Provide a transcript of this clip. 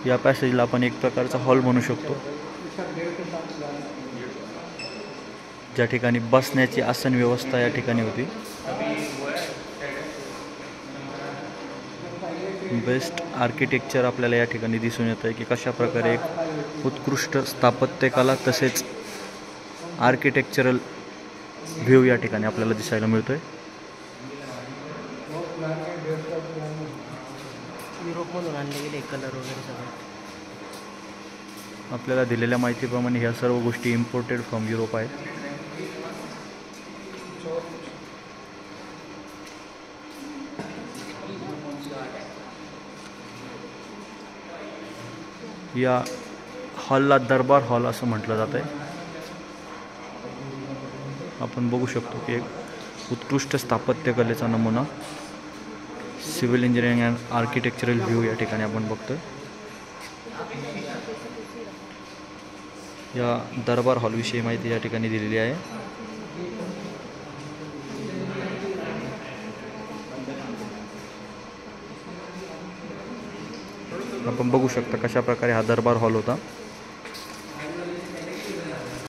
या पॅसेजला आपण एक प्रकारचा हॉल म्हणू शकतो, ज्या ठिकाणी बसण्याची आसन व्यवस्था या ठिकाणी होती. बेस्ट आर्किटेक्चर आपल्याला या ठिकाणी दिसून येत आहे की कशा प्रकारे एक उत्कृष्ट स्थापत्यकला तसेच आर्किटेक्चरल व्ह्यू या ठिकाणी आपल्याला दिसायला मिळतोय. युरोपमधून आणले गेले कलर वगैरे सगळं. आपल्याला दिलेल्या माहितीप्रमाणे ह्या सर्व गोष्टी इम्पोर्टेड फ्रॉम युरोप आहेत. या हॉलला दरबार हॉल असं म्हटलं जात आहे. आपण बघू शकतो की एक उत्कृष्ट स्थापत्यकलेचा नमुना, civil engineering and architectural view या ठिकाणी आपण बघतोय. या दरबार हॉलविषयी माहिती या ठिकाणी दिलेली आहे. आपण बघू शकता कशा प्रकारे हा दरबार हॉल होता.